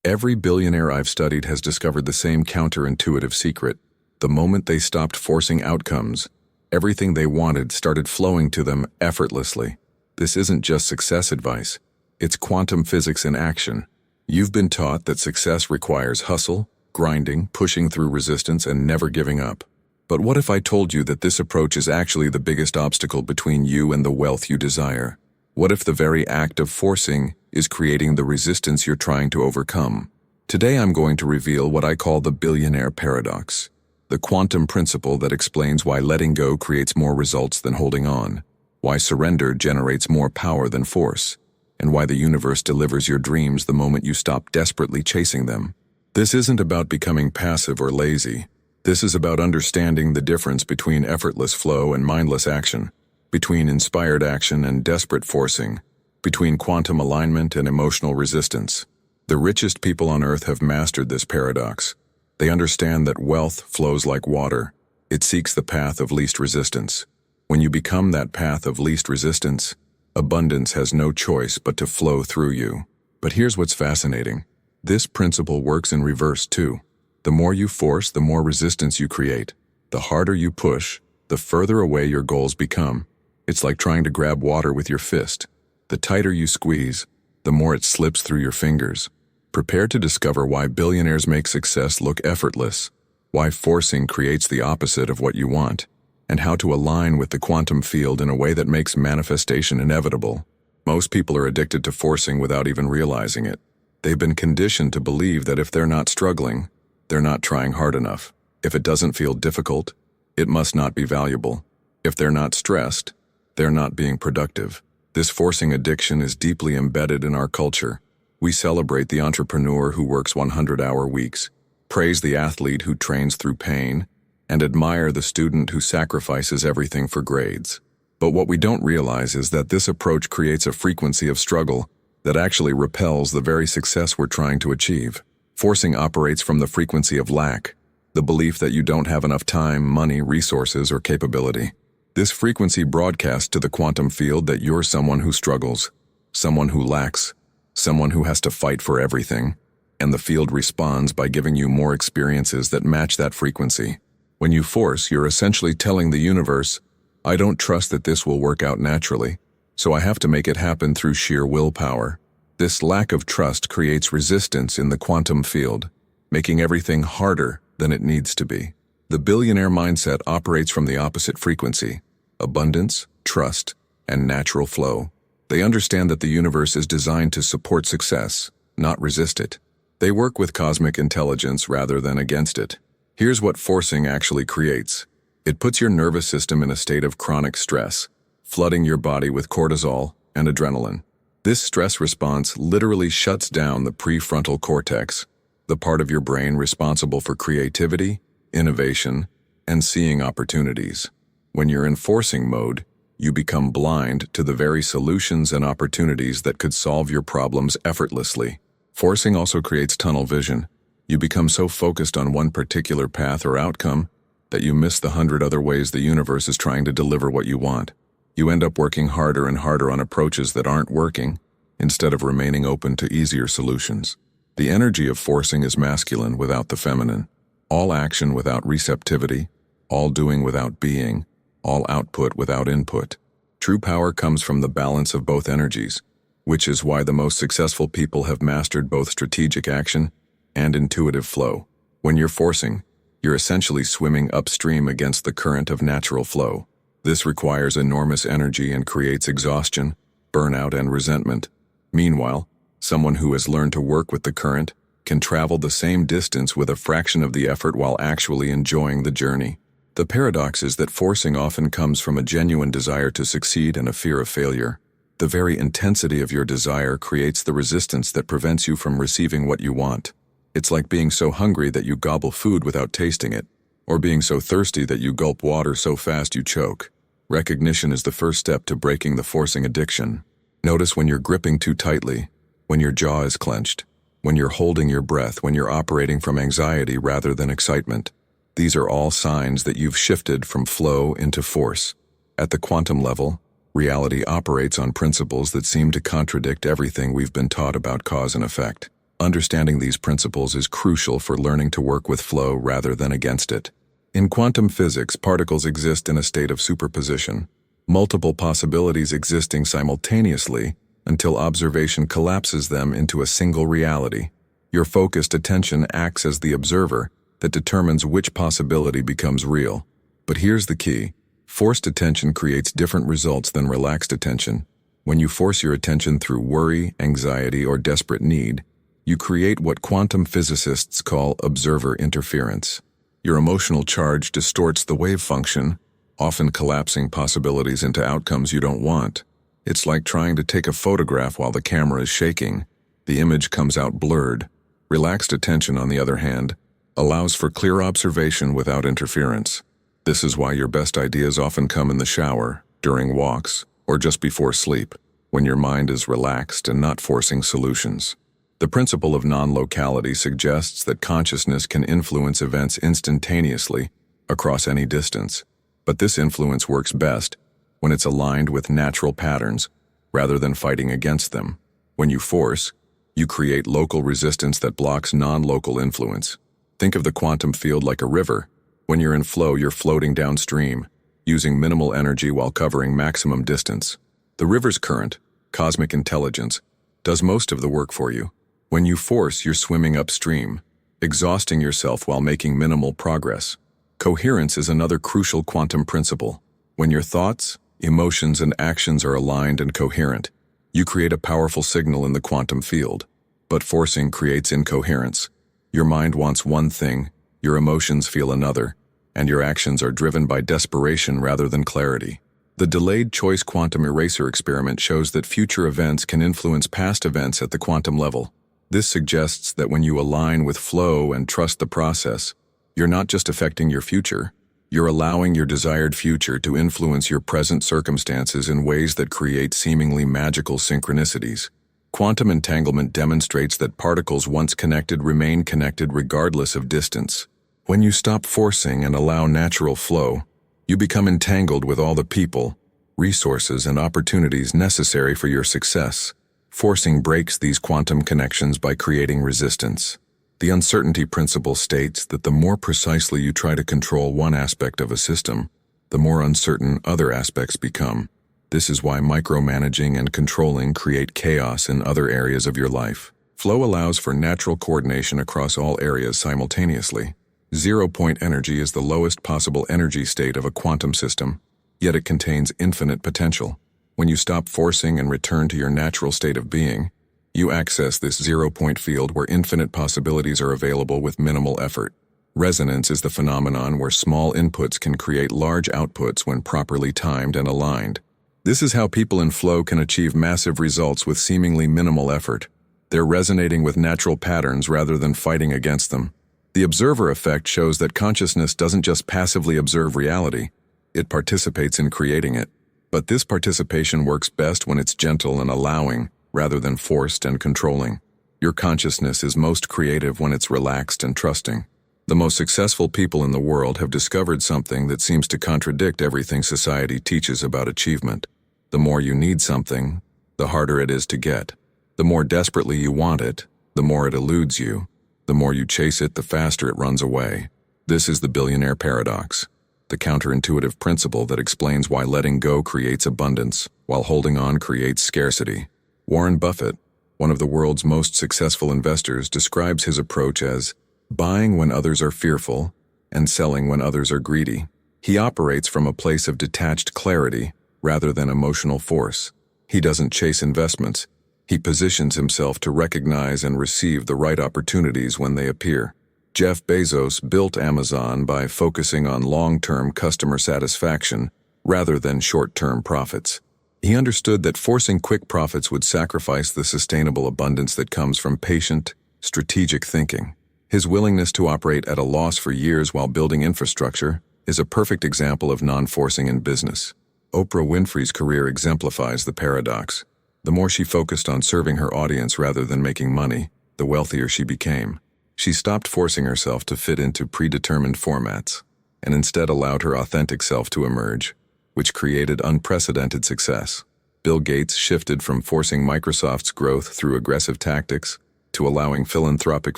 Every billionaire I've studied has discovered the same counterintuitive secret. The moment they stopped forcing outcomes, everything they wanted started flowing to them effortlessly. This isn't just success advice. It's quantum physics in action. You've been taught that success requires hustle, grinding, pushing through resistance, and never giving up. But what if I told you that this approach is actually the biggest obstacle between you and the wealth you desire? What if the very act of forcing is creating the resistance you're trying to overcome? Today I'm going to reveal what I call the billionaire paradox, the quantum principle that explains why letting go creates more results than holding on, why surrender generates more power than force, and why the universe delivers your dreams the moment you stop desperately chasing them. This isn't about becoming passive or lazy. This is about understanding the difference between effortless flow and mindless action, between inspired action and desperate forcing, between quantum alignment and emotional resistance. The richest people on earth have mastered this paradox. They understand that wealth flows like water. It seeks the path of least resistance. When you become that path of least resistance, abundance has no choice but to flow through you. But here's what's fascinating. This principle works in reverse too. The more you force, the more resistance you create. The harder you push, the further away your goals become. It's like trying to grab water with your fist. The tighter you squeeze, the more it slips through your fingers. Prepare to discover why billionaires make success look effortless, why forcing creates the opposite of what you want, and how to align with the quantum field in a way that makes manifestation inevitable. Most people are addicted to forcing without even realizing it. They've been conditioned to believe that if they're not struggling, they're not trying hard enough. If it doesn't feel difficult, it must not be valuable. If they're not stressed, they're not being productive. This forcing addiction is deeply embedded in our culture. We celebrate the entrepreneur who works 100-hour weeks, praise the athlete who trains through pain, and admire the student who sacrifices everything for grades. But what we don't realize is that this approach creates a frequency of struggle that actually repels the very success we're trying to achieve. Forcing operates from the frequency of lack, the belief that you don't have enough time, money, resources, or capability. This frequency broadcasts to the quantum field that you're someone who struggles, someone who lacks, someone who has to fight for everything, and the field responds by giving you more experiences that match that frequency. When you force, you're essentially telling the universe, I don't trust that this will work out naturally, so I have to make it happen through sheer willpower. This lack of trust creates resistance in the quantum field, making everything harder than it needs to be. The billionaire mindset operates from the opposite frequency: abundance, trust, and natural flow. They understand that the universe is designed to support success, not resist it. They work with cosmic intelligence rather than against it. Here's what forcing actually creates. It puts your nervous system in a state of chronic stress, flooding your body with cortisol and adrenaline. This stress response literally shuts down the prefrontal cortex, the part of your brain responsible for creativity, innovation, and seeing opportunities. When you're in forcing mode, you become blind to the very solutions and opportunities that could solve your problems effortlessly. Forcing also creates tunnel vision. You become so focused on one particular path or outcome that you miss the 100 other ways the universe is trying to deliver what you want. You end up working harder and harder on approaches that aren't working, instead of remaining open to easier solutions. The energy of forcing is masculine without the feminine. All action without receptivity, all doing without being, all output without input. True power comes from the balance of both energies, which is why the most successful people have mastered both strategic action and intuitive flow. When you're forcing, you're essentially swimming upstream against the current of natural flow. This requires enormous energy and creates exhaustion, burnout, and resentment. Meanwhile, someone who has learned to work with the current can travel the same distance with a fraction of the effort while actually enjoying the journey. The paradox is that forcing often comes from a genuine desire to succeed and a fear of failure. The very intensity of your desire creates the resistance that prevents you from receiving what you want. It's like being so hungry that you gobble food without tasting it, or being so thirsty that you gulp water so fast you choke. Recognition is the first step to breaking the forcing addiction. Notice when you're gripping too tightly, when your jaw is clenched, when you're holding your breath, when you're operating from anxiety rather than excitement. These are all signs that you've shifted from flow into force. At the quantum level, reality operates on principles that seem to contradict everything we've been taught about cause and effect. Understanding these principles is crucial for learning to work with flow rather than against it. In quantum physics, particles exist in a state of superposition, multiple possibilities existing simultaneously until observation collapses them into a single reality. Your focused attention acts as the observer that determines which possibility becomes real. But here's the key. Forced attention creates different results than relaxed attention. When you force your attention through worry, anxiety, or desperate need, you create what quantum physicists call observer interference. Your emotional charge distorts the wave function, often collapsing possibilities into outcomes you don't want. It's like trying to take a photograph while the camera is shaking. The image comes out blurred. Relaxed attention, on the other hand, allows for clear observation without interference. This is why your best ideas often come in the shower, during walks, or just before sleep, when your mind is relaxed and not forcing solutions. The principle of non-locality suggests that consciousness can influence events instantaneously across any distance, but this influence works best when it's aligned with natural patterns rather than fighting against them. When you force, you create local resistance that blocks non-local influence. Think of the quantum field like a river. When you're in flow, you're floating downstream, using minimal energy while covering maximum distance. The river's current, cosmic intelligence, does most of the work for you. When you force, you're swimming upstream, exhausting yourself while making minimal progress. Coherence is another crucial quantum principle. When your thoughts, emotions, and actions are aligned and coherent, you create a powerful signal in the quantum field. But forcing creates incoherence. Your mind wants one thing, your emotions feel another, and your actions are driven by desperation rather than clarity. The delayed choice quantum eraser experiment shows that future events can influence past events at the quantum level. This suggests that when you align with flow and trust the process, you're not just affecting your future, you're allowing your desired future to influence your present circumstances in ways that create seemingly magical synchronicities. Quantum entanglement demonstrates that particles once connected remain connected regardless of distance. When you stop forcing and allow natural flow, you become entangled with all the people, resources, and opportunities necessary for your success. Forcing breaks these quantum connections by creating resistance. The uncertainty principle states that the more precisely you try to control one aspect of a system, the more uncertain other aspects become. This is why micromanaging and controlling create chaos in other areas of your life. Flow allows for natural coordination across all areas simultaneously. Zero-point energy is the lowest possible energy state of a quantum system, yet it contains infinite potential. When you stop forcing and return to your natural state of being, you access this zero-point field where infinite possibilities are available with minimal effort. Resonance is the phenomenon where small inputs can create large outputs when properly timed and aligned. This is how people in flow can achieve massive results with seemingly minimal effort. They're resonating with natural patterns rather than fighting against them. The observer effect shows that consciousness doesn't just passively observe reality, it participates in creating it. But this participation works best when it's gentle and allowing, rather than forced and controlling. Your consciousness is most creative when it's relaxed and trusting. The most successful people in the world have discovered something that seems to contradict everything society teaches about achievement. The more you need something, the harder it is to get. The more desperately you want it, the more it eludes you. The more you chase it, the faster it runs away. This is the billionaire paradox, the counterintuitive principle that explains why letting go creates abundance, while holding on creates scarcity. Warren Buffett, one of the world's most successful investors, describes his approach as buying when others are fearful and selling when others are greedy. He operates from a place of detached clarity rather than emotional force. He doesn't chase investments. He positions himself to recognize and receive the right opportunities when they appear. Jeff Bezos built Amazon by focusing on long-term customer satisfaction rather than short-term profits. He understood that forcing quick profits would sacrifice the sustainable abundance that comes from patient, strategic thinking. His willingness to operate at a loss for years while building infrastructure is a perfect example of non-forcing in business. Oprah Winfrey's career exemplifies the paradox. The more she focused on serving her audience rather than making money, the wealthier she became. She stopped forcing herself to fit into predetermined formats, and instead allowed her authentic self to emerge, which created unprecedented success. Bill Gates shifted from forcing Microsoft's growth through aggressive tactics to allowing philanthropic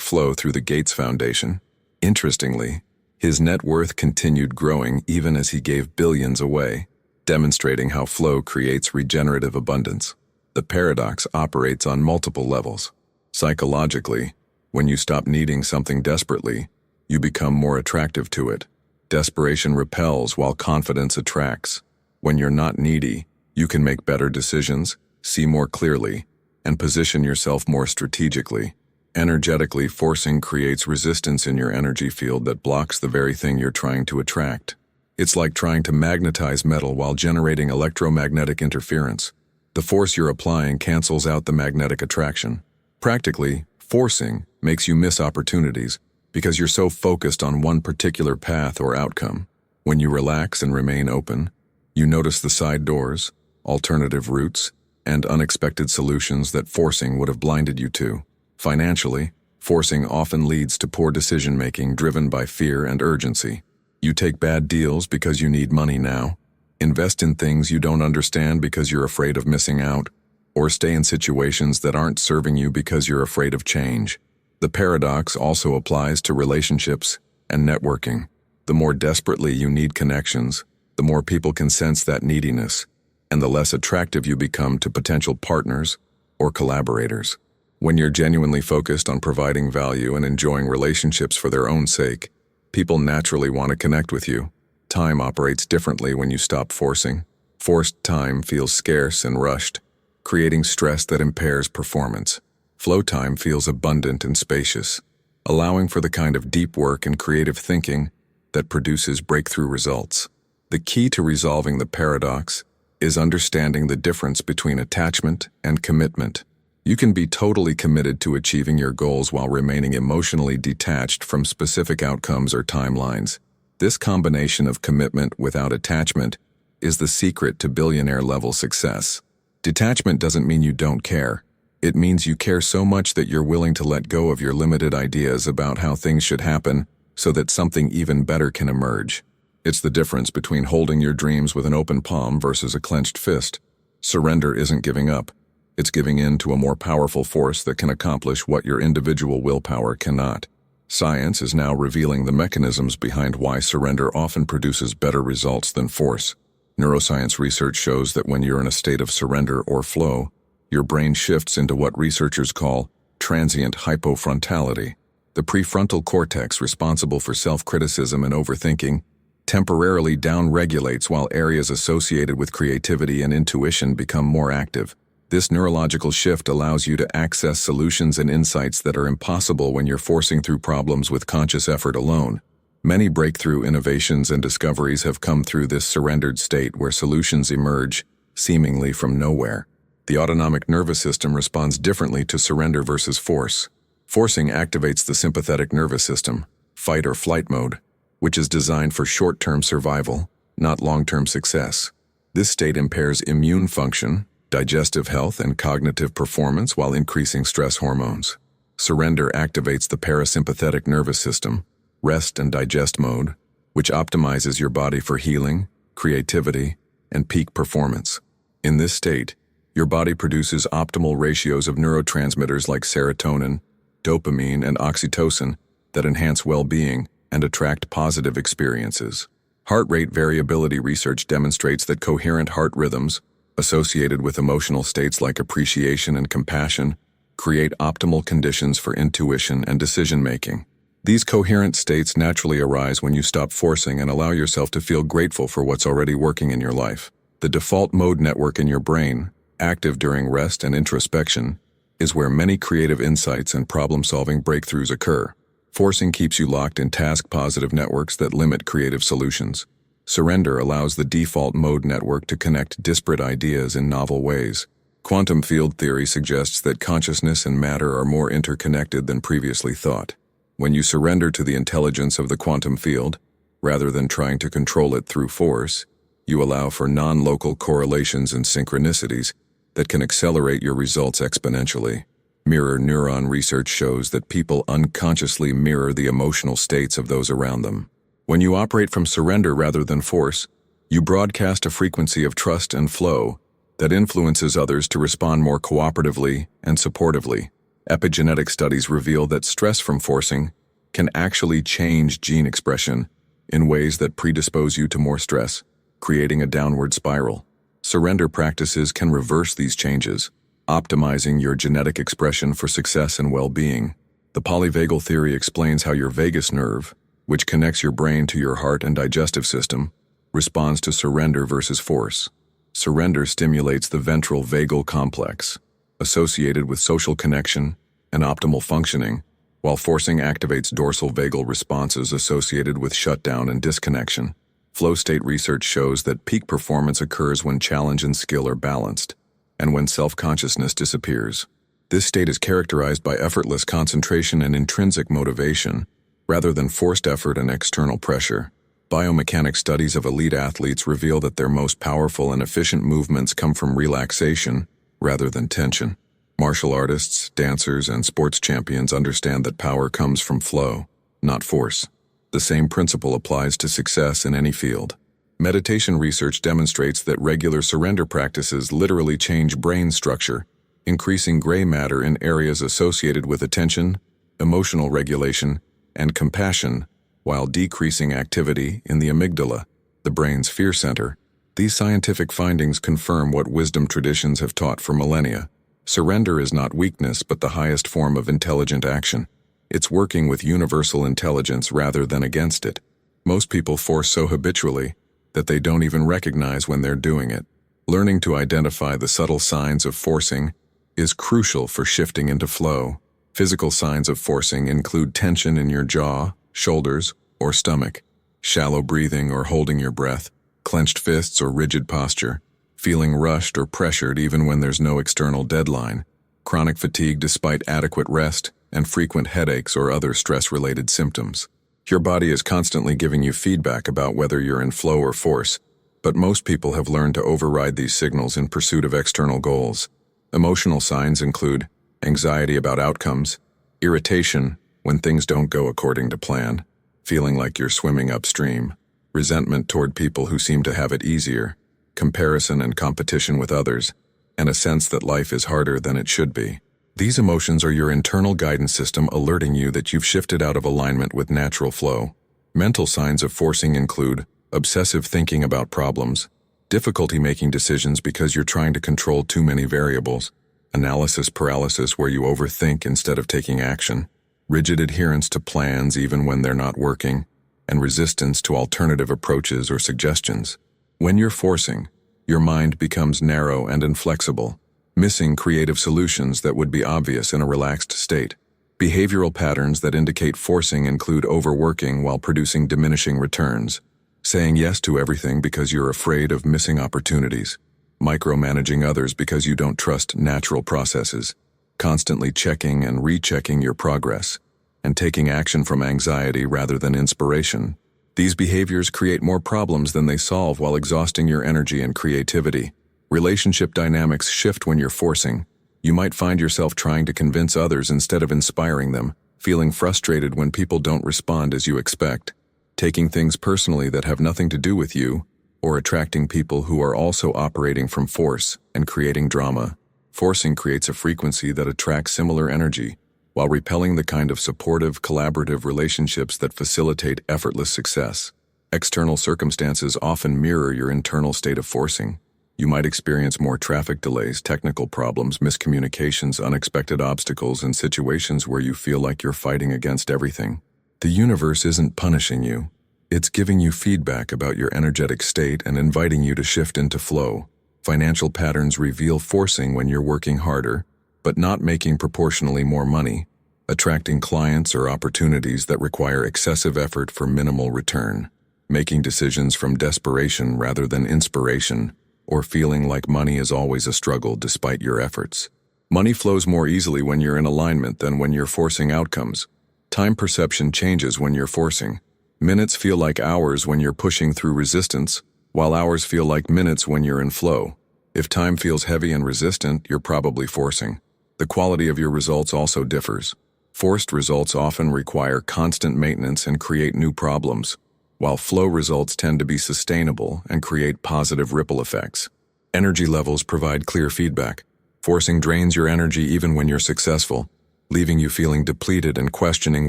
flow through the Gates Foundation. Interestingly, his net worth continued growing even as he gave billions away, demonstrating how flow creates regenerative abundance. The paradox operates on multiple levels. Psychologically, when you stop needing something desperately, you become more attractive to it. Desperation repels while confidence attracts. When you're not needy, you can make better decisions, see more clearly, and position yourself more strategically. Energetically, forcing creates resistance in your energy field that blocks the very thing you're trying to attract. It's like trying to magnetize metal while generating electromagnetic interference. The force you're applying cancels out the magnetic attraction. Practically, forcing makes you miss opportunities because you're so focused on one particular path or outcome. When you relax and remain open, you notice the side doors, alternative routes, and unexpected solutions that forcing would have blinded you to. Financially, forcing often leads to poor decision-making driven by fear and urgency. You take bad deals because you need money now, invest in things you don't understand because you're afraid of missing out, or stay in situations that aren't serving you because you're afraid of change. The paradox also applies to relationships and networking. The more desperately you need connections, the more people can sense that neediness, and the less attractive you become to potential partners or collaborators. When you're genuinely focused on providing value and enjoying relationships for their own sake, people naturally want to connect with you. Time operates differently when you stop forcing. Forced time feels scarce and rushed, creating stress that impairs performance. Flow time feels abundant and spacious, allowing for the kind of deep work and creative thinking that produces breakthrough results. The key to resolving the paradox is understanding the difference between attachment and commitment. You can be totally committed to achieving your goals while remaining emotionally detached from specific outcomes or timelines. This combination of commitment without attachment is the secret to billionaire-level success. Detachment doesn't mean you don't care. It means you care so much that you're willing to let go of your limited ideas about how things should happen so that something even better can emerge. It's the difference between holding your dreams with an open palm versus a clenched fist. Surrender isn't giving up. It's giving in to a more powerful force that can accomplish what your individual willpower cannot. Science is now revealing the mechanisms behind why surrender often produces better results than force. Neuroscience research shows that when you're in a state of surrender or flow, your brain shifts into what researchers call transient hypofrontality. The prefrontal cortex, responsible for self-criticism and overthinking, temporarily downregulates while areas associated with creativity and intuition become more active. This neurological shift allows you to access solutions and insights that are impossible when you're forcing through problems with conscious effort alone. Many breakthrough innovations and discoveries have come through this surrendered state where solutions emerge, seemingly from nowhere. The autonomic nervous system responds differently to surrender versus force. Forcing activates the sympathetic nervous system, fight or flight mode, which is designed for short-term survival, not long-term success. This state impairs immune function, digestive health, and cognitive performance while increasing stress hormones. Surrender activates the parasympathetic nervous system, rest and digest mode, which optimizes your body for healing, creativity, and peak performance. In this state, your body produces optimal ratios of neurotransmitters like serotonin, dopamine, and oxytocin that enhance well-being and attract positive experiences. Heart rate variability research demonstrates that coherent heart rhythms, associated with emotional states like appreciation and compassion, create optimal conditions for intuition and decision-making. These coherent states naturally arise when you stop forcing and allow yourself to feel grateful for what's already working in your life. The default mode network in your brain, active during rest and introspection, is where many creative insights and problem-solving breakthroughs occur. Forcing keeps you locked in task-positive networks that limit creative solutions. Surrender allows the default mode network to connect disparate ideas in novel ways. Quantum field theory suggests that consciousness and matter are more interconnected than previously thought. When you surrender to the intelligence of the quantum field, rather than trying to control it through force, you allow for non-local correlations and synchronicities that can accelerate your results exponentially. Mirror neuron research shows that people unconsciously mirror the emotional states of those around them. When you operate from surrender rather than force, you broadcast a frequency of trust and flow that influences others to respond more cooperatively and supportively. Epigenetic studies reveal that stress from forcing can actually change gene expression in ways that predispose you to more stress, creating a downward spiral. Surrender practices can reverse these changes, optimizing your genetic expression for success and well-being. The polyvagal theory explains how your vagus nerve, which connects your brain to your heart and digestive system, responds to surrender versus force. Surrender stimulates the ventral vagal complex, associated with social connection and optimal functioning, while forcing activates dorsal vagal responses associated with shutdown and disconnection. Flow state research shows that peak performance occurs when challenge and skill are balanced, and when self-consciousness disappears. This state is characterized by effortless concentration and intrinsic motivation, rather than forced effort and external pressure. Biomechanics studies of elite athletes reveal that their most powerful and efficient movements come from relaxation rather than tension. Martial artists, dancers, and sports champions understand that power comes from flow, not force. The same principle applies to success in any field. Meditation research demonstrates that regular surrender practices literally change brain structure, increasing gray matter in areas associated with attention, emotional regulation, and compassion, while decreasing activity in the amygdala, the brain's fear center. These scientific findings confirm what wisdom traditions have taught for millennia. Surrender is not weakness, but the highest form of intelligent action. It's working with universal intelligence rather than against it. Most people force so habitually that they don't even recognize when they're doing it. Learning to identify the subtle signs of forcing is crucial for shifting into flow. Physical signs of forcing include tension in your jaw, shoulders, or stomach, shallow breathing or holding your breath, clenched fists or rigid posture, feeling rushed or pressured even when there's no external deadline, chronic fatigue despite adequate rest, and frequent headaches or other stress-related symptoms. Your body is constantly giving you feedback about whether you're in flow or force, but most people have learned to override these signals in pursuit of external goals. Emotional signs include anxiety about outcomes, irritation when things don't go according to plan, feeling like you're swimming upstream, resentment toward people who seem to have it easier, comparison and competition with others, and a sense that life is harder than it should be. These emotions are your internal guidance system alerting you that you've shifted out of alignment with natural flow. Mental signs of forcing include obsessive thinking about problems, difficulty making decisions because you're trying to control too many variables, analysis paralysis where you overthink instead of taking action, rigid adherence to plans even when they're not working, and resistance to alternative approaches or suggestions. When you're forcing, your mind becomes narrow and inflexible, missing creative solutions that would be obvious in a relaxed state. Behavioral patterns that indicate forcing include overworking while producing diminishing returns, saying yes to everything because you're afraid of missing opportunities, micromanaging others because you don't trust natural processes, constantly checking and rechecking your progress, and taking action from anxiety rather than inspiration. These behaviors create more problems than they solve while exhausting your energy and creativity. Relationship dynamics shift when you're forcing. You might find yourself trying to convince others instead of inspiring them, feeling frustrated when people don't respond as you expect, taking things personally that have nothing to do with you, or attracting people who are also operating from force and creating drama. Forcing creates a frequency that attracts similar energy, while repelling the kind of supportive, collaborative relationships that facilitate effortless success. External circumstances often mirror your internal state of forcing. You might experience more traffic delays, technical problems, miscommunications, unexpected obstacles, and situations where you feel like you're fighting against everything. The universe isn't punishing you. It's giving you feedback about your energetic state and inviting you to shift into flow. Financial patterns reveal forcing when you're working harder, but not making proportionally more money, attracting clients or opportunities that require excessive effort for minimal return, making decisions from desperation rather than inspiration, or feeling like money is always a struggle despite your efforts. Money flows more easily when you're in alignment than when you're forcing outcomes. Time perception changes when you're forcing. Minutes feel like hours when you're pushing through resistance, while hours feel like minutes when you're in flow. If time feels heavy and resistant, you're probably forcing. The quality of your results also differs. Forced results often require constant maintenance and create new problems, while flow results tend to be sustainable and create positive ripple effects. Energy levels provide clear feedback. Forcing drains your energy even when you're successful. leaving you feeling depleted and questioning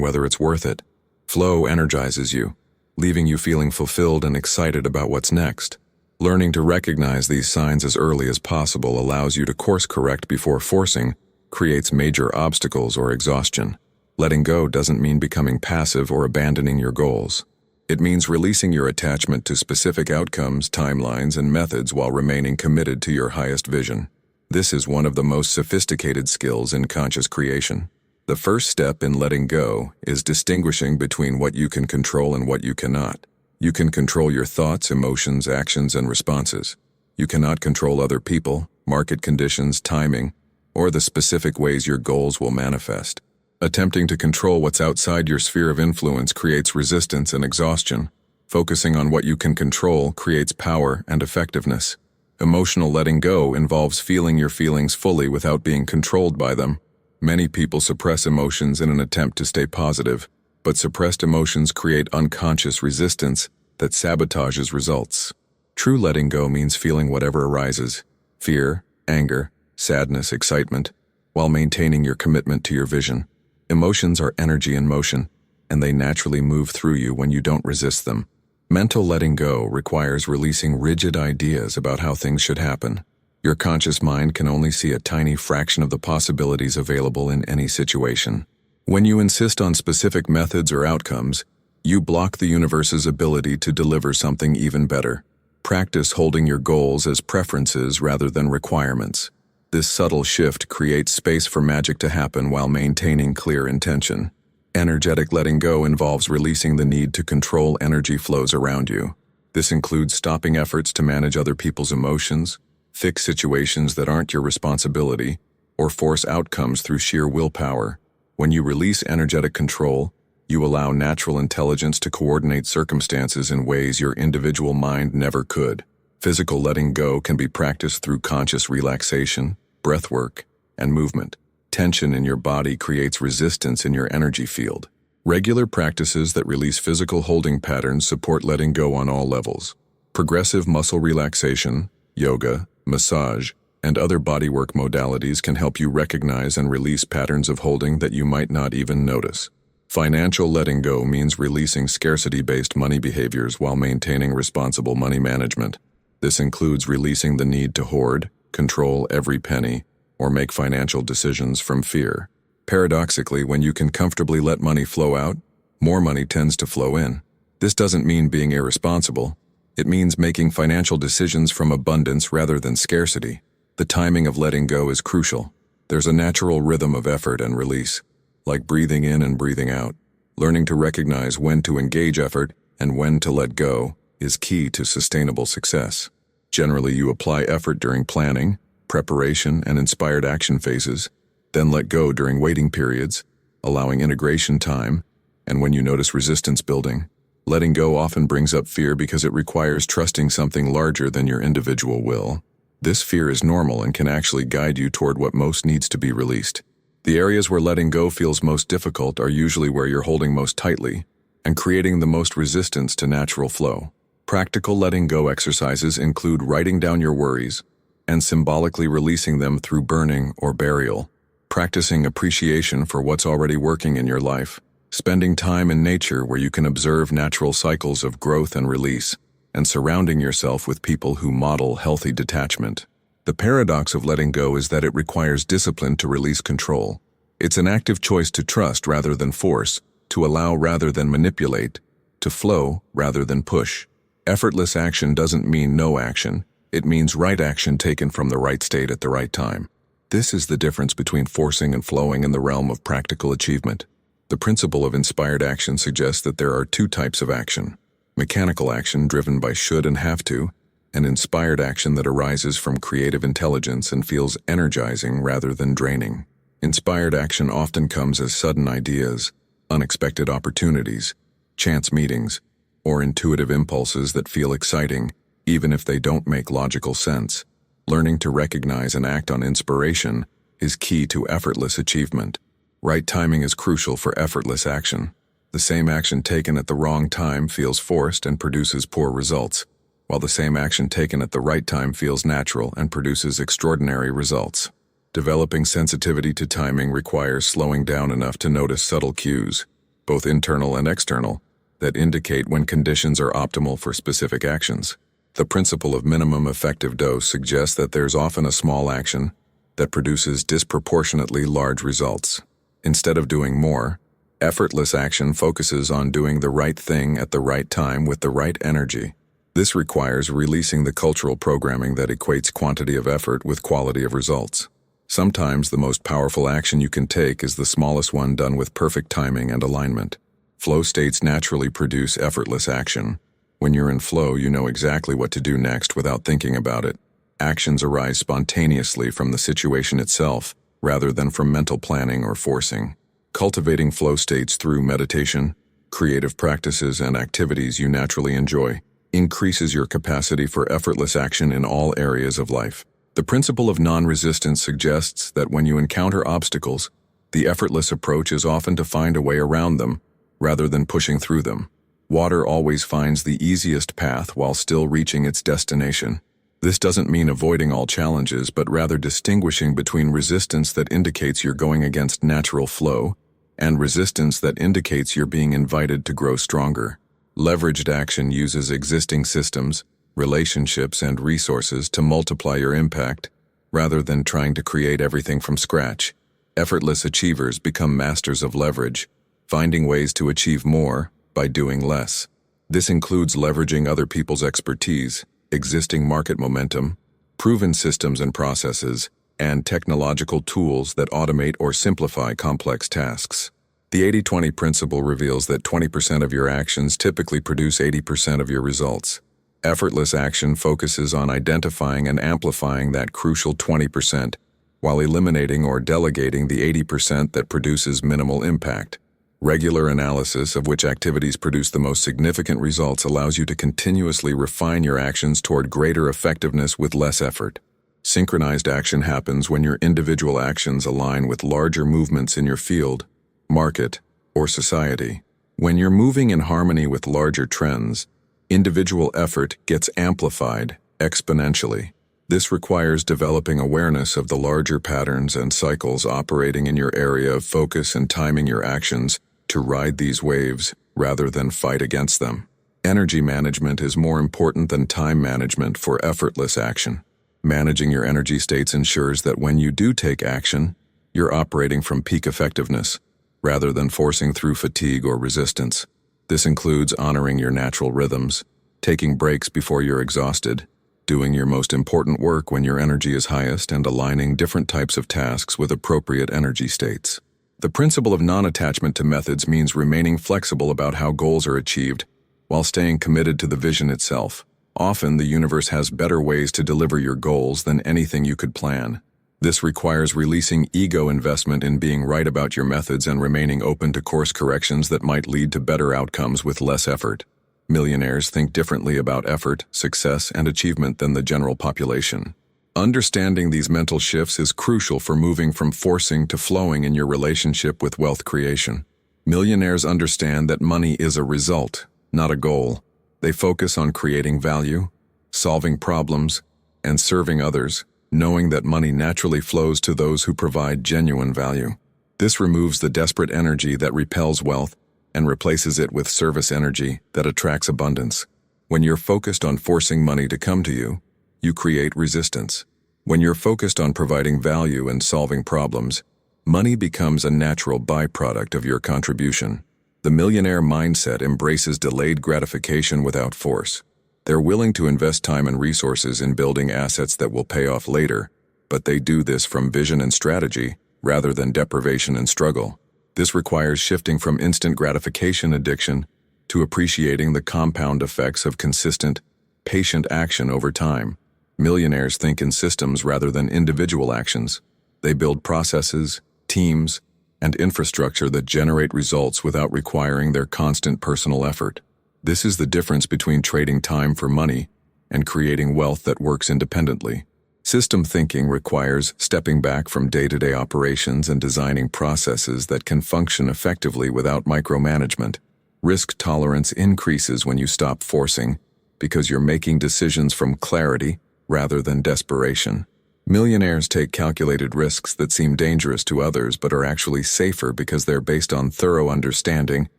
whether it's worth it. Flow energizes you, leaving you feeling fulfilled and excited about what's next. Learning to recognize these signs as early as possible allows you to course correct before forcing creates major obstacles or exhaustion. Letting go doesn't mean becoming passive or abandoning your goals. It means releasing your attachment to specific outcomes, timelines, and methods while remaining committed to your highest vision. This is one of the most sophisticated skills in conscious creation. The first step in letting go is distinguishing between what you can control and what you cannot. You can control your thoughts, emotions, actions, and responses. You cannot control other people, market conditions, timing, or the specific ways your goals will manifest. Attempting to control what's outside your sphere of influence creates resistance and exhaustion. Focusing on what you can control creates power and effectiveness. Emotional letting go involves feeling your feelings fully without being controlled by them. Many people suppress emotions in an attempt to stay positive, but suppressed emotions create unconscious resistance that sabotages results. True letting go means feeling whatever arises, fear, anger, sadness, excitement, while maintaining your commitment to your vision. Emotions are energy in motion, and they naturally move through you when you don't resist them. Mental letting go requires releasing rigid ideas about how things should happen. Your conscious mind can only see a tiny fraction of the possibilities available in any situation. When you insist on specific methods or outcomes, you block the universe's ability to deliver something even better. Practice holding your goals as preferences rather than requirements. This subtle shift creates space for magic to happen while maintaining clear intention. Energetic letting go involves releasing the need to control energy flows around you. This includes stopping efforts to manage other people's emotions, fix situations that aren't your responsibility, or force outcomes through sheer willpower. When you release energetic control, you allow natural intelligence to coordinate circumstances in ways your individual mind never could. Physical letting go can be practiced through conscious relaxation, breathwork, and movement. Tension in your body creates resistance in your energy field. Regular practices that release physical holding patterns support letting go on all levels. Progressive muscle relaxation, yoga, massage, and other bodywork modalities can help you recognize and release patterns of holding that you might not even notice. Financial letting go means releasing scarcity-based money behaviors while maintaining responsible money management. This includes releasing the need to hoard, control every penny, or make financial decisions from fear. Paradoxically, when you can comfortably let money flow out, more money tends to flow in. This doesn't mean being irresponsible. It means making financial decisions from abundance rather than scarcity. The timing of letting go is crucial. There's a natural rhythm of effort and release, like breathing in and breathing out. Learning to recognize when to engage effort and when to let go is key to sustainable success. Generally, you apply effort during planning, preparation, and inspired action phases, then let go during waiting periods, allowing integration time, and when you notice resistance building. Letting go often brings up fear because it requires trusting something larger than your individual will. This fear is normal and can actually guide you toward what most needs to be released. The areas where letting go feels most difficult are usually where you're holding most tightly and creating the most resistance to natural flow. Practical letting go exercises include writing down your worries and symbolically releasing them through burning or burial, practicing appreciation for what's already working in your life, spending time in nature where you can observe natural cycles of growth and release, and surrounding yourself with people who model healthy detachment. The paradox of letting go is that it requires discipline to release control. It's an active choice to trust rather than force, to allow rather than manipulate, to flow rather than push. Effortless action doesn't mean no action. It means right action taken from the right state at the right time. This is the difference between forcing and flowing in the realm of practical achievement. The principle of inspired action suggests that there are two types of action: mechanical action driven by should and have to, and inspired action that arises from creative intelligence and feels energizing rather than draining. Inspired action often comes as sudden ideas, unexpected opportunities, chance meetings, or intuitive impulses that feel exciting, even if they don't make logical sense. Learning to recognize and act on inspiration is key to effortless achievement. Right timing is crucial for effortless action. The same action taken at the wrong time feels forced and produces poor results, while the same action taken at the right time feels natural and produces extraordinary results. Developing sensitivity to timing requires slowing down enough to notice subtle cues, both internal and external, that indicate when conditions are optimal for specific actions. The principle of minimum effective dose suggests that there's often a small action that produces disproportionately large results. Instead of doing more, effortless action focuses on doing the right thing at the right time with the right energy. This requires releasing the cultural programming that equates quantity of effort with quality of results. Sometimes the most powerful action you can take is the smallest one done with perfect timing and alignment. Flow states naturally produce effortless action. When you're in flow, you know exactly what to do next without thinking about it. Actions arise spontaneously from the situation itself, rather than from mental planning or forcing. Cultivating flow states through meditation, creative practices, and activities you naturally enjoy increases your capacity for effortless action in all areas of life. The principle of non-resistance suggests that when you encounter obstacles, the effortless approach is often to find a way around them, rather than pushing through them. Water always finds the easiest path while still reaching its destination. This doesn't mean avoiding all challenges, but rather distinguishing between resistance that indicates you're going against natural flow and resistance that indicates you're being invited to grow stronger. Leveraged action uses existing systems, relationships, and resources to multiply your impact, rather than trying to create everything from scratch. Effortless achievers become masters of leverage, finding ways to achieve more by doing less. This includes leveraging other people's expertise, existing market momentum, proven systems and processes, and technological tools that automate or simplify complex tasks. The 80-20 principle reveals that 20% of your actions typically produce 80% of your results. Effortless action focuses on identifying and amplifying that crucial 20%, while eliminating or delegating the 80% that produces minimal impact. Regular analysis of which activities produce the most significant results allows you to continuously refine your actions toward greater effectiveness with less effort. Synchronized action happens when your individual actions align with larger movements in your field, market, or society. When you're moving in harmony with larger trends, individual effort gets amplified exponentially. This requires developing awareness of the larger patterns and cycles operating in your area of focus and timing your actions to ride these waves rather than fight against them. Energy management is more important than time management for effortless action. Managing your energy states ensures that when you do take action, you're operating from peak effectiveness, rather than forcing through fatigue or resistance. This includes honoring your natural rhythms, taking breaks before you're exhausted, doing your most important work when your energy is highest, and aligning different types of tasks with appropriate energy states. The principle of non-attachment to methods means remaining flexible about how goals are achieved, while staying committed to the vision itself. Often, the universe has better ways to deliver your goals than anything you could plan. This requires releasing ego investment in being right about your methods and remaining open to course corrections that might lead to better outcomes with less effort. Millionaires think differently about effort, success, and achievement than the general population. Understanding these mental shifts is crucial for moving from forcing to flowing in your relationship with wealth creation. Millionaires understand that money is a result, not a goal. They focus on creating value, solving problems, and serving others, knowing that money naturally flows to those who provide genuine value. This removes the desperate energy that repels wealth and replaces it with service energy that attracts abundance. When you're focused on forcing money to come to you, you create resistance. When you're focused on providing value and solving problems, money becomes a natural byproduct of your contribution. The millionaire mindset embraces delayed gratification without force. They're willing to invest time and resources in building assets that will pay off later, but they do this from vision and strategy rather than deprivation and struggle. This requires shifting from instant gratification addiction to appreciating the compound effects of consistent, patient action over time. Millionaires think in systems rather than individual actions. They build processes, teams, and infrastructure that generate results without requiring their constant personal effort. This is the difference between trading time for money and creating wealth that works independently. System thinking requires stepping back from day-to-day operations and designing processes that can function effectively without micromanagement. Risk tolerance increases when you stop forcing, because you're making decisions from clarity rather than desperation. Millionaires take calculated risks that seem dangerous to others but are actually safer because they're based on thorough understanding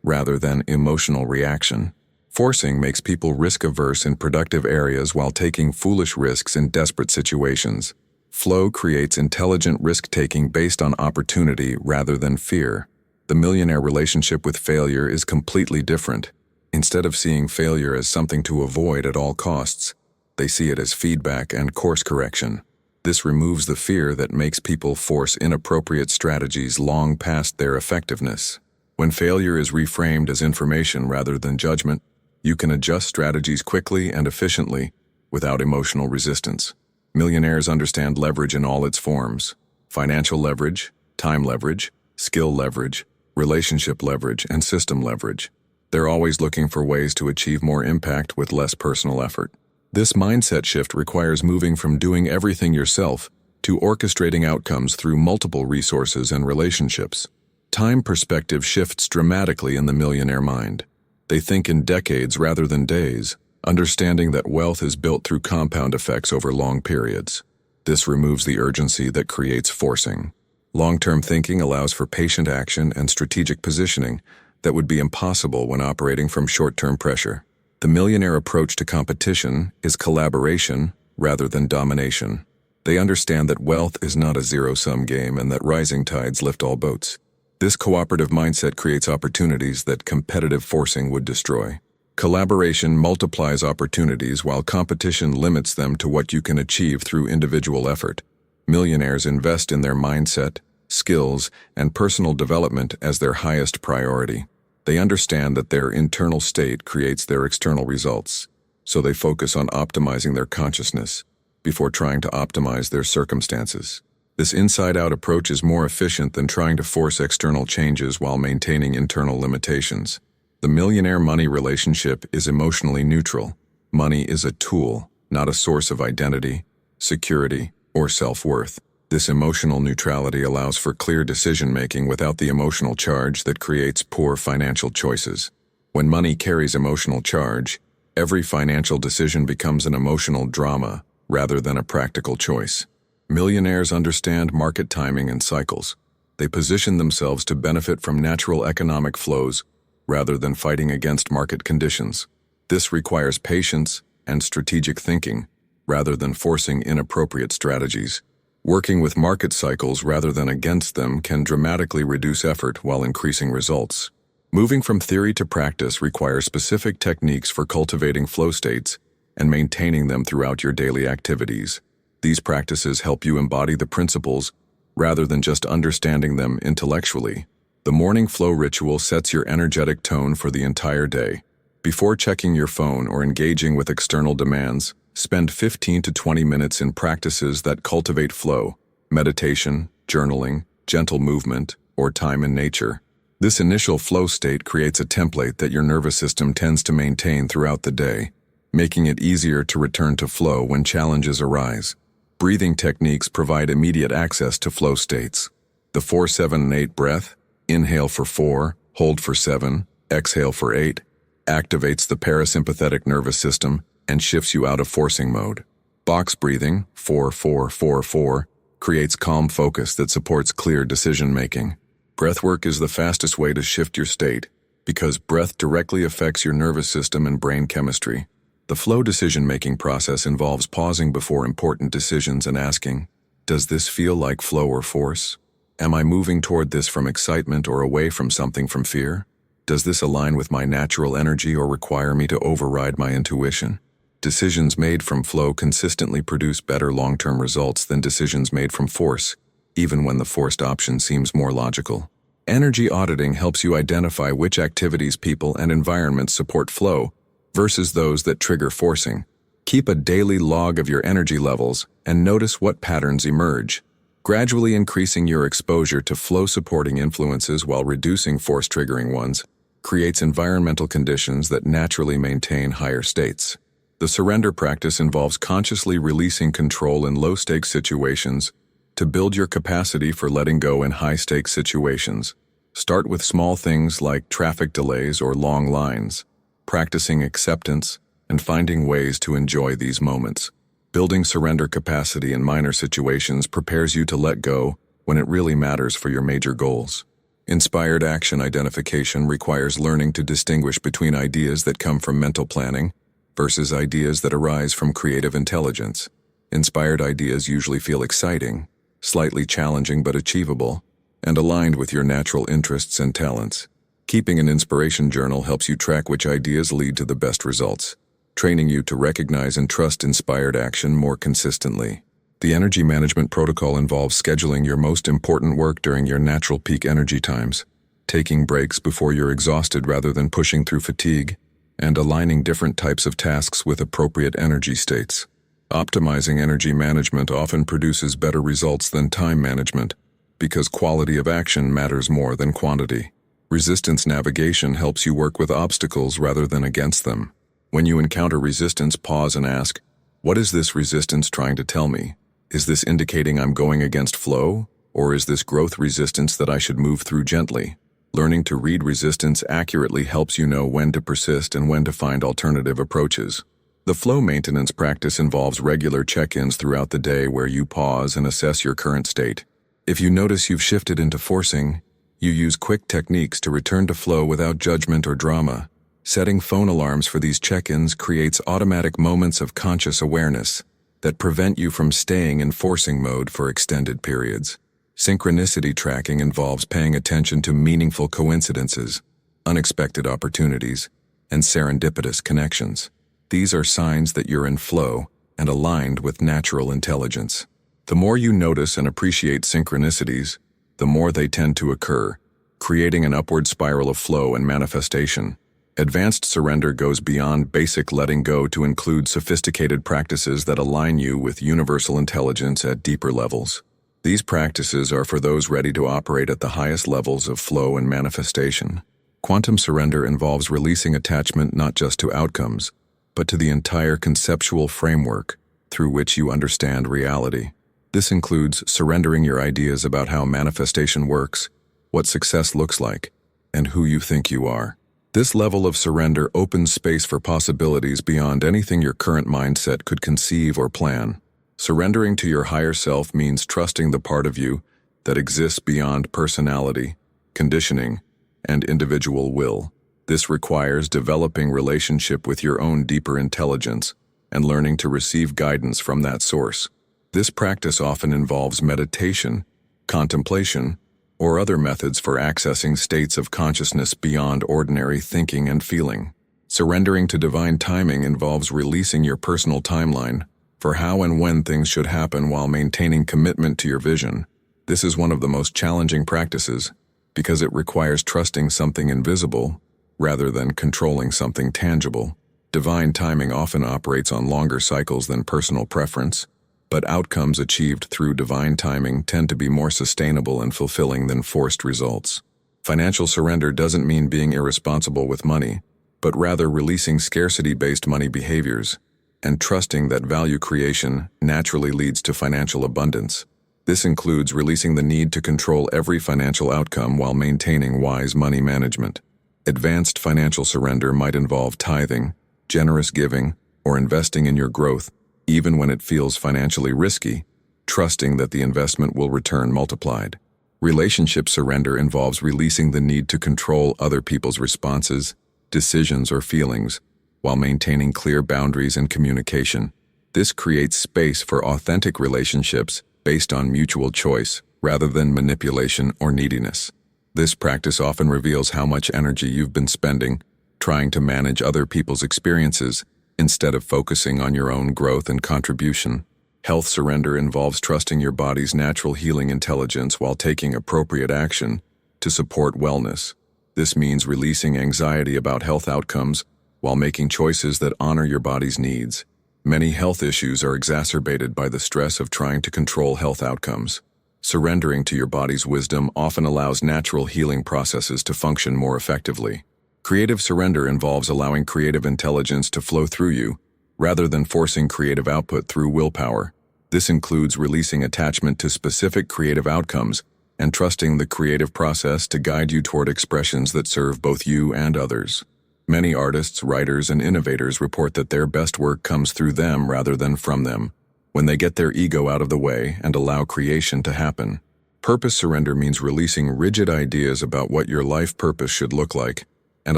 rather than emotional reaction. Forcing makes people risk-averse in productive areas while taking foolish risks in desperate situations. Flow creates intelligent risk-taking based on opportunity rather than fear. The millionaire relationship with failure is completely different. Instead of seeing failure as something to avoid at all costs, they see it as feedback and course correction. This removes the fear that makes people force inappropriate strategies long past their effectiveness. When failure is reframed as information rather than judgment, you can adjust strategies quickly and efficiently without emotional resistance. Millionaires understand leverage in all its forms: financial leverage, time leverage, skill leverage, relationship leverage, and system leverage. They're always looking for ways to achieve more impact with less personal effort. This mindset shift requires moving from doing everything yourself to orchestrating outcomes through multiple resources and relationships. Time perspective shifts dramatically in the millionaire mind. They think in decades rather than days, understanding that wealth is built through compound effects over long periods. This removes the urgency that creates forcing. Long-term thinking allows for patient action and strategic positioning that would be impossible when operating from short-term pressure. The millionaire approach to competition is collaboration rather than domination. They understand that wealth is not a zero-sum game and that rising tides lift all boats. This cooperative mindset creates opportunities that competitive forcing would destroy. Collaboration multiplies opportunities while competition limits them to what you can achieve through individual effort. Millionaires invest in their mindset, skills, and personal development as their highest priority. They understand that their internal state creates their external results, so they focus on optimizing their consciousness before trying to optimize their circumstances. This inside-out approach is more efficient than trying to force external changes while maintaining internal limitations. The millionaire-money relationship is emotionally neutral. Money is a tool, not a source of identity, security, or self-worth. This emotional neutrality allows for clear decision-making without the emotional charge that creates poor financial choices. When money carries emotional charge, every financial decision becomes an emotional drama rather than a practical choice. Millionaires understand market timing and cycles. They position themselves to benefit from natural economic flows rather than fighting against market conditions. This requires patience and strategic thinking rather than forcing inappropriate strategies. Working with market cycles rather than against them can dramatically reduce effort while increasing results. Moving from theory to practice requires specific techniques for cultivating flow states and maintaining them throughout your daily activities. These practices help you embody the principles rather than just understanding them intellectually. The morning flow ritual sets your energetic tone for the entire day. Before checking your phone or engaging with external demands, spend 15 to 20 minutes in practices that cultivate flow: meditation, journaling, gentle movement, or time in nature. This initial flow state creates a template that your nervous system tends to maintain throughout the day, making it easier to return to flow when challenges arise. Breathing techniques provide immediate access to flow states. The 4-7-8 breath, inhale for 4, hold for 7, exhale for 8, activates the parasympathetic nervous system and shifts you out of forcing mode. Box breathing, 4-4-4-4, creates calm focus that supports clear decision-making. Breathwork is the fastest way to shift your state because breath directly affects your nervous system and brain chemistry. The flow decision-making process involves pausing before important decisions and asking, does this feel like flow or force? Am I moving toward this from excitement or away from something from fear? Does this align with my natural energy or require me to override my intuition? Decisions made from flow consistently produce better long-term results than decisions made from force, even when the forced option seems more logical. Energy auditing helps you identify which activities, people, and environments support flow versus those that trigger forcing. Keep a daily log of your energy levels and notice what patterns emerge. Gradually increasing your exposure to flow-supporting influences while reducing force-triggering ones creates environmental conditions that naturally maintain higher states. The surrender practice involves consciously releasing control in low-stakes situations to build your capacity for letting go in high-stakes situations. Start with small things like traffic delays or long lines, practicing acceptance and finding ways to enjoy these moments. Building surrender capacity in minor situations prepares you to let go when it really matters for your major goals. Inspired action identification requires learning to distinguish between ideas that come from mental planning versus ideas that arise from creative intelligence. Inspired ideas usually feel exciting, slightly challenging but achievable, and aligned with your natural interests and talents. Keeping an inspiration journal helps you track which ideas lead to the best results, training you to recognize and trust inspired action more consistently. The energy management protocol involves scheduling your most important work during your natural peak energy times, taking breaks before you're exhausted rather than pushing through fatigue, and aligning different types of tasks with appropriate energy states. Optimizing energy management often produces better results than time management, because quality of action matters more than quantity. Resistance navigation helps you work with obstacles rather than against them. When you encounter resistance, pause and ask, what is this resistance trying to tell me? Is this indicating I'm going against flow, or is this growth resistance that I should move through gently? Learning to read resistance accurately helps you know when to persist and when to find alternative approaches. The flow maintenance practice involves regular check-ins throughout the day where you pause and assess your current state. If you notice you've shifted into forcing, you use quick techniques to return to flow without judgment or drama. Setting phone alarms for these check-ins creates automatic moments of conscious awareness that prevent you from staying in forcing mode for extended periods. Synchronicity tracking involves paying attention to meaningful coincidences, unexpected opportunities, and serendipitous connections. These are signs that you're in flow and aligned with natural intelligence. The more you notice and appreciate synchronicities, the more they tend to occur, creating an upward spiral of flow and manifestation. Advanced surrender goes beyond basic letting go to include sophisticated practices that align you with universal intelligence at deeper levels. These practices are for those ready to operate at the highest levels of flow and manifestation. Quantum surrender involves releasing attachment not just to outcomes, but to the entire conceptual framework through which you understand reality. This includes surrendering your ideas about how manifestation works, what success looks like, and who you think you are. This level of surrender opens space for possibilities beyond anything your current mindset could conceive or plan. Surrendering to your higher self means trusting the part of you that exists beyond personality, conditioning, and individual will. This requires developing relationship with your own deeper intelligence and learning to receive guidance from that source. This practice often involves meditation, contemplation, or other methods for accessing states of consciousness beyond ordinary thinking and feeling. Surrendering to divine timing involves releasing your personal timeline for how and when things should happen while maintaining commitment to your vision. This is one of the most challenging practices because it requires trusting something invisible rather than controlling something tangible. Divine timing often operates on longer cycles than personal preference, but outcomes achieved through divine timing tend to be more sustainable and fulfilling than forced results. Financial surrender doesn't mean being irresponsible with money, but rather releasing scarcity-based money behaviors and trusting that value creation naturally leads to financial abundance. This includes releasing the need to control every financial outcome while maintaining wise money management. Advanced financial surrender might involve tithing, generous giving, or investing in your growth, even when it feels financially risky, trusting that the investment will return multiplied. Relationship surrender involves releasing the need to control other people's responses, decisions, or feelings, while maintaining clear boundaries and communication. This creates space for authentic relationships based on mutual choice rather than manipulation or neediness. This practice often reveals how much energy you've been spending trying to manage other people's experiences instead of focusing on your own growth and contribution. Health surrender involves trusting your body's natural healing intelligence while taking appropriate action to support wellness. This means releasing anxiety about health outcomes while making choices that honor your body's needs. Many health issues are exacerbated by the stress of trying to control health outcomes. Surrendering to your body's wisdom often allows natural healing processes to function more effectively. Creative surrender involves allowing creative intelligence to flow through you, rather than forcing creative output through willpower. This includes releasing attachment to specific creative outcomes and trusting the creative process to guide you toward expressions that serve both you and others. Many artists, writers, and innovators report that their best work comes through them rather than from them. when they get their ego out of the way and allow creation to happen. Purpose surrender means releasing rigid ideas about what your life purpose should look like and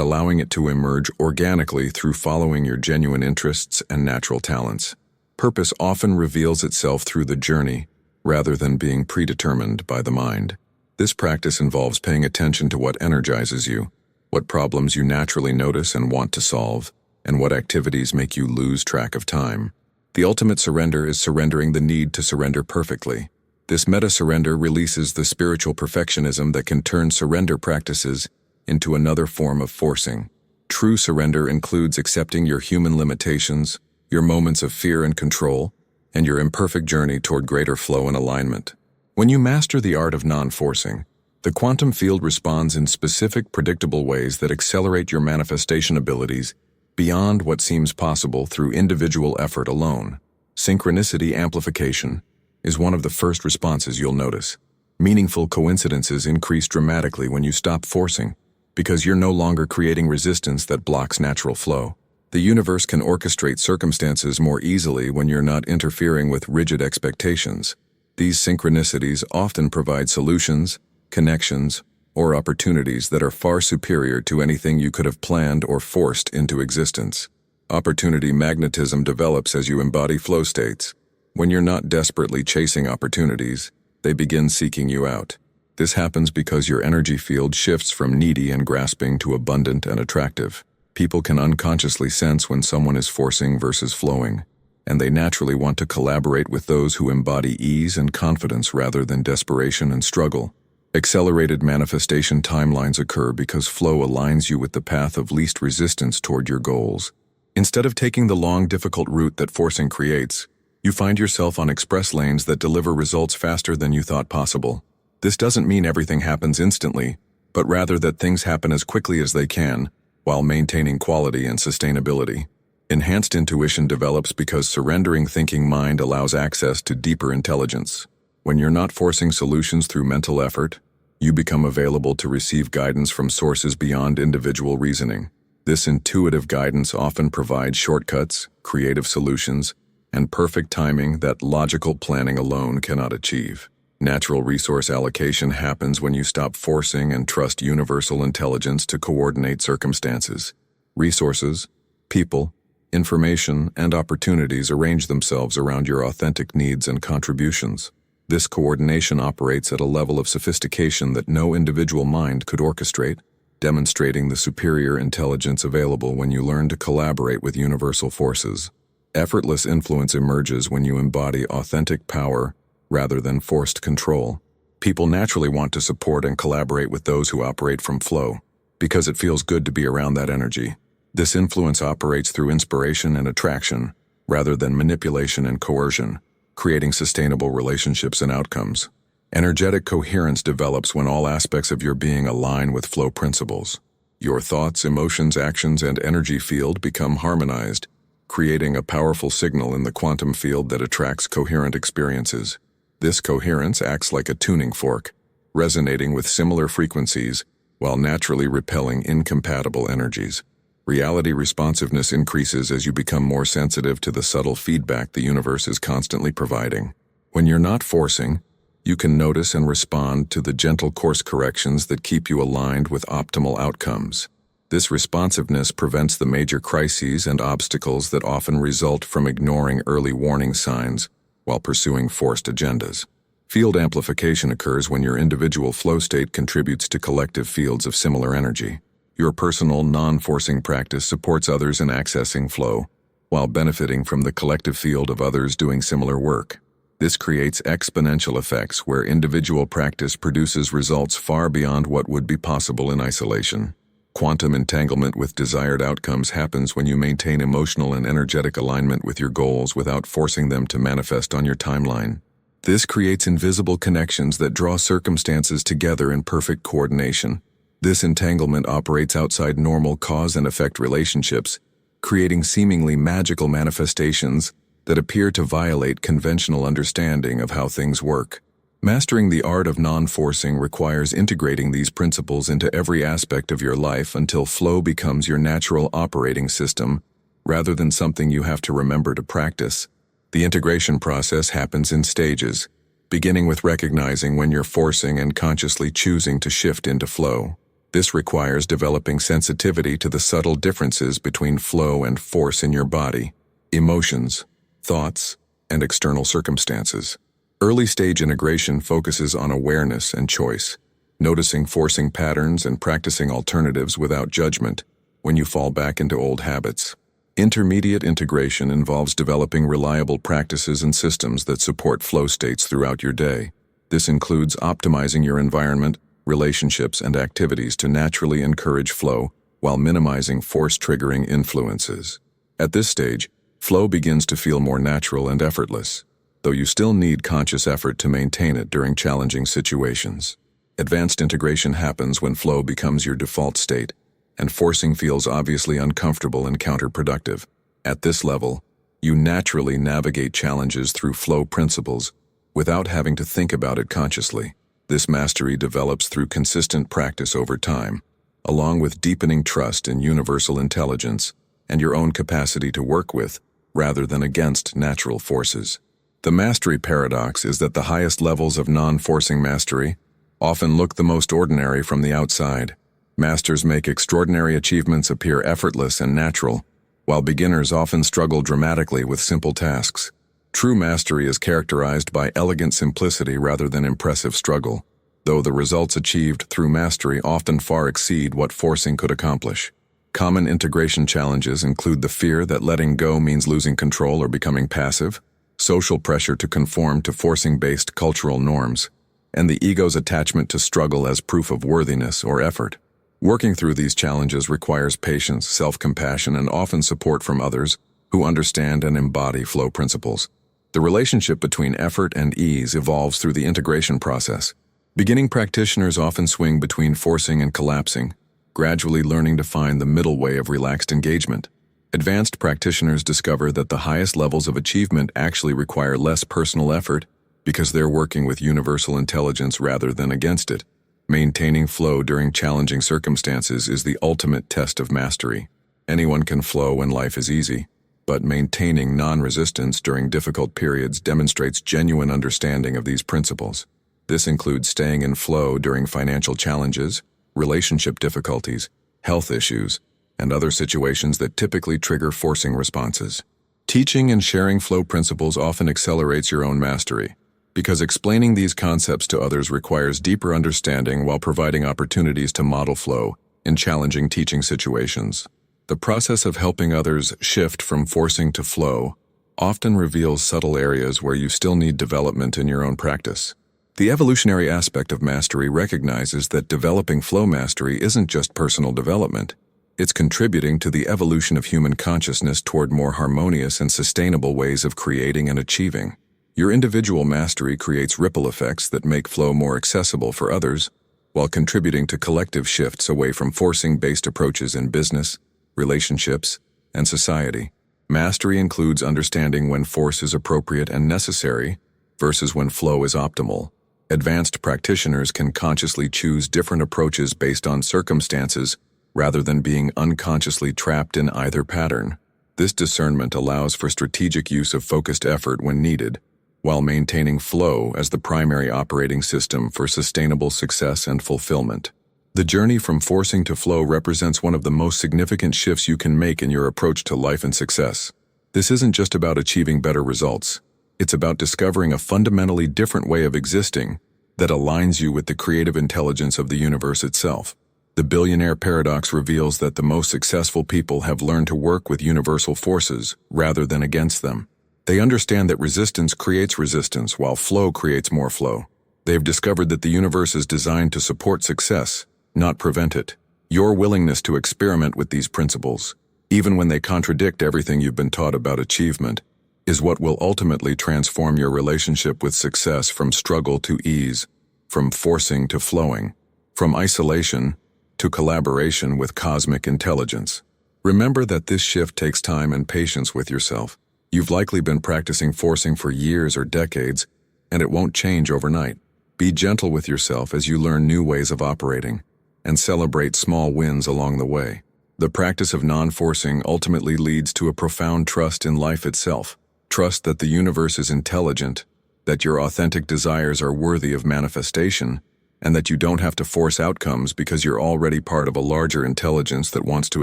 allowing it to emerge organically through following your genuine interests and natural talents. Purpose often reveals itself through the journey rather than being predetermined by the mind. This practice involves paying attention to what energizes you, what problems you naturally notice and want to solve, and what activities make you lose track of time. The ultimate surrender is surrendering the need to surrender perfectly. This meta-surrender releases the spiritual perfectionism that can turn surrender practices into another form of forcing. True surrender includes accepting your human limitations, your moments of fear and control, and your imperfect journey toward greater flow and alignment. When you master the art of non-forcing, the quantum field responds in specific, predictable ways that accelerate your manifestation abilities beyond what seems possible through individual effort alone. Synchronicity amplification is one of the first responses you'll notice. Meaningful coincidences increase dramatically when you stop forcing, because you're no longer creating resistance that blocks natural flow. The universe can orchestrate circumstances more easily when you're not interfering with rigid expectations. These synchronicities often provide solutions, connections, or opportunities that are far superior to anything you could have planned or forced into existence. Opportunity magnetism develops as you embody flow states. When you're not desperately chasing opportunities, they begin seeking you out. This happens because your energy field shifts from needy and grasping to abundant and attractive. People can unconsciously sense when someone is forcing versus flowing, and they naturally want to collaborate with those who embody ease and confidence rather than desperation and struggle. Accelerated manifestation timelines occur because flow aligns you with the path of least resistance toward your goals. Instead of taking the long, difficult route that forcing creates, you find yourself on express lanes that deliver results faster than you thought possible. This doesn't mean everything happens instantly, but rather that things happen as quickly as they can, while maintaining quality and sustainability. Enhanced intuition develops because surrendering thinking mind allows access to deeper intelligence. When you're not forcing solutions through mental effort, you become available to receive guidance from sources beyond individual reasoning. This intuitive guidance often provides shortcuts, creative solutions, and perfect timing that logical planning alone cannot achieve. Natural resource allocation happens when you stop forcing and trust universal intelligence to coordinate circumstances. Resources, people, information, and opportunities arrange themselves around your authentic needs and contributions. This coordination operates at a level of sophistication that no individual mind could orchestrate, demonstrating the superior intelligence available when you learn to collaborate with universal forces. Effortless influence emerges when you embody authentic power rather than forced control. People naturally want to support and collaborate with those who operate from flow, because it feels good to be around that energy. This influence operates through inspiration and attraction, rather than manipulation and coercion, creating sustainable relationships and outcomes. Energetic coherence develops when all aspects of your being align with flow principles. Your thoughts, emotions, actions, and energy field become harmonized, creating a powerful signal in the quantum field that attracts coherent experiences. This coherence acts like a tuning fork, resonating with similar frequencies while naturally repelling incompatible energies. Reality responsiveness increases as you become more sensitive to the subtle feedback the universe is constantly providing. When you're not forcing, you can notice and respond to the gentle course corrections that keep you aligned with optimal outcomes. This responsiveness prevents the major crises and obstacles that often result from ignoring early warning signs while pursuing forced agendas. Field amplification occurs when your individual flow state contributes to collective fields of similar energy. Your personal, non-forcing practice supports others in accessing flow, while benefiting from the collective field of others doing similar work. This creates exponential effects where individual practice produces results far beyond what would be possible in isolation. Quantum entanglement with desired outcomes happens when you maintain emotional and energetic alignment with your goals without forcing them to manifest on your timeline. This creates invisible connections that draw circumstances together in perfect coordination. This entanglement operates outside normal cause and effect relationships, creating seemingly magical manifestations that appear to violate conventional understanding of how things work. Mastering the art of non-forcing requires integrating these principles into every aspect of your life until flow becomes your natural operating system, rather than something you have to remember to practice. The integration process happens in stages, beginning with recognizing when you're forcing and consciously choosing to shift into flow. This requires developing sensitivity to the subtle differences between flow and force in your body, emotions, thoughts, and external circumstances. Early-stage integration focuses on awareness and choice, noticing forcing patterns and practicing alternatives without judgment when you fall back into old habits. Intermediate integration involves developing reliable practices and systems that support flow states throughout your day. This includes optimizing your environment, relationships, and activities to naturally encourage flow while minimizing force-triggering influences. At this stage, flow begins to feel more natural and effortless, though you still need conscious effort to maintain it during challenging situations. Advanced integration happens when flow becomes your default state, and forcing feels obviously uncomfortable and counterproductive. At this level, you naturally navigate challenges through flow principles without having to think about it consciously. This mastery develops through consistent practice over time, along with deepening trust in universal intelligence and your own capacity to work with, rather than against, natural forces. The mastery paradox is that the highest levels of non-forcing mastery often look the most ordinary from the outside. Masters make extraordinary achievements appear effortless and natural, while beginners often struggle dramatically with simple tasks. True mastery is characterized by elegant simplicity rather than impressive struggle, though the results achieved through mastery often far exceed what forcing could accomplish. Common integration challenges include the fear that letting go means losing control or becoming passive, social pressure to conform to forcing-based cultural norms, and the ego's attachment to struggle as proof of worthiness or effort. Working through these challenges requires patience, self-compassion, and often support from others who understand and embody flow principles. The relationship between effort and ease evolves through the integration process. Beginning practitioners often swing between forcing and collapsing, gradually learning to find the middle way of relaxed engagement. Advanced practitioners discover that the highest levels of achievement actually require less personal effort because they're working with universal intelligence rather than against it. Maintaining flow during challenging circumstances is the ultimate test of mastery. Anyone can flow when life is easy, but maintaining non-resistance during difficult periods demonstrates genuine understanding of these principles. This includes staying in flow during financial challenges, relationship difficulties, health issues, and other situations that typically trigger forcing responses. Teaching and sharing flow principles often accelerates your own mastery, because explaining these concepts to others requires deeper understanding while providing opportunities to model flow in challenging teaching situations. The process of helping others shift from forcing to flow often reveals subtle areas where you still need development in your own practice. The evolutionary aspect of mastery recognizes that developing flow mastery isn't just personal development. It's contributing to the evolution of human consciousness toward more harmonious and sustainable ways of creating and achieving. Your individual mastery creates ripple effects that make flow more accessible for others, while contributing to collective shifts away from forcing-based approaches in business, relationships, and society. Mastery includes understanding when force is appropriate and necessary versus when flow is optimal. Advanced practitioners can consciously choose different approaches based on circumstances rather than being unconsciously trapped in either pattern. This discernment allows for strategic use of focused effort when needed, while maintaining flow as the primary operating system for sustainable success and fulfillment. The journey from forcing to flow represents one of the most significant shifts you can make in your approach to life and success. This isn't just about achieving better results. It's about discovering a fundamentally different way of existing that aligns you with the creative intelligence of the universe itself. The billionaire paradox reveals that the most successful people have learned to work with universal forces rather than against them. They understand that resistance creates resistance while flow creates more flow. They've discovered that the universe is designed to support success, not prevent it. Your willingness to experiment with these principles, even when they contradict everything you've been taught about achievement, is what will ultimately transform your relationship with success from struggle to ease, from forcing to flowing, from isolation to collaboration with cosmic intelligence. Remember that this shift takes time and patience with yourself. You've likely been practicing forcing for years or decades, and it won't change overnight. Be gentle with yourself as you learn new ways of operating, and celebrate small wins along the way. The practice of non-forcing ultimately leads to a profound trust in life itself. Trust that the universe is intelligent, that your authentic desires are worthy of manifestation, and that you don't have to force outcomes because you're already part of a larger intelligence that wants to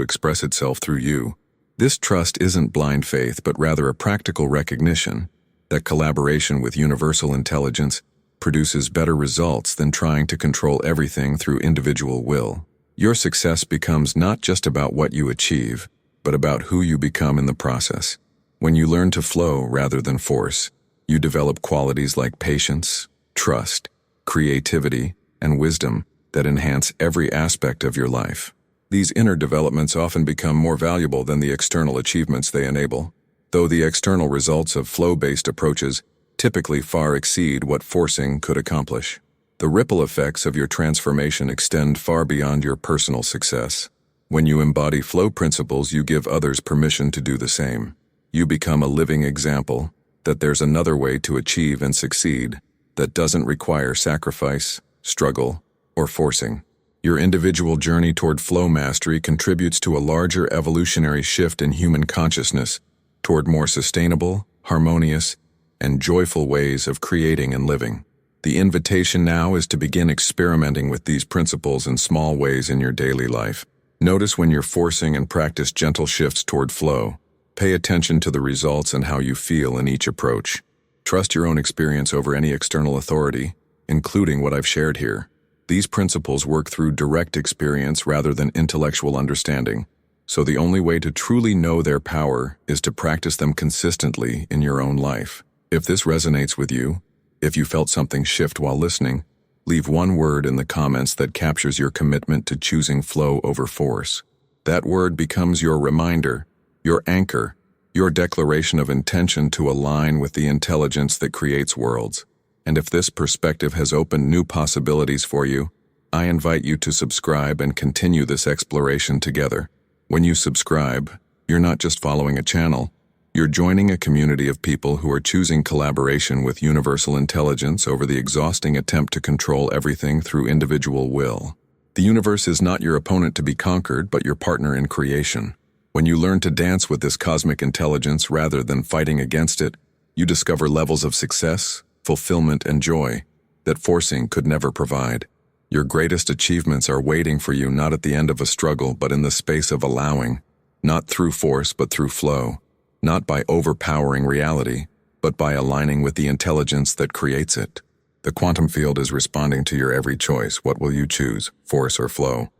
express itself through you. This trust isn't blind faith, but rather a practical recognition that collaboration with universal intelligence produces better results than trying to control everything through individual will. Your success becomes not just about what you achieve, but about who you become in the process. When you learn to flow rather than force, you develop qualities like patience, trust, creativity, and wisdom that enhance every aspect of your life. These inner developments often become more valuable than the external achievements they enable, though the external results of flow-based approaches typically far exceed what forcing could accomplish. The ripple effects of your transformation extend far beyond your personal success. When you embody flow principles, you give others permission to do the same. You become a living example that there's another way to achieve and succeed that doesn't require sacrifice, struggle, or forcing. Your individual journey toward flow mastery contributes to a larger evolutionary shift in human consciousness toward more sustainable, harmonious, and joyful ways of creating and living. The invitation now is to begin experimenting with these principles in small ways in your daily life. Notice when you're forcing and practice gentle shifts toward flow. Pay attention to the results and how you feel in each approach. Trust your own experience over any external authority, including what I've shared here. These principles work through direct experience rather than intellectual understanding, so the only way to truly know their power is to practice them consistently in your own life. If this resonates with you, if you felt something shift while listening, leave one word in the comments that captures your commitment to choosing flow over force. That word becomes your reminder, your anchor, your declaration of intention to align with the intelligence that creates worlds. And if this perspective has opened new possibilities for you, I invite you to subscribe and continue this exploration together. When you subscribe, you're not just following a channel, you're joining a community of people who are choosing collaboration with universal intelligence over the exhausting attempt to control everything through individual will. The universe is not your opponent to be conquered, but your partner in creation. When you learn to dance with this cosmic intelligence rather than fighting against it, you discover levels of success, fulfillment, and joy that forcing could never provide. Your greatest achievements are waiting for you not at the end of a struggle but in the space of allowing, not through force but through flow, not by overpowering reality, but by aligning with the intelligence that creates it. The quantum field is responding to your every choice. What will you choose, force or flow?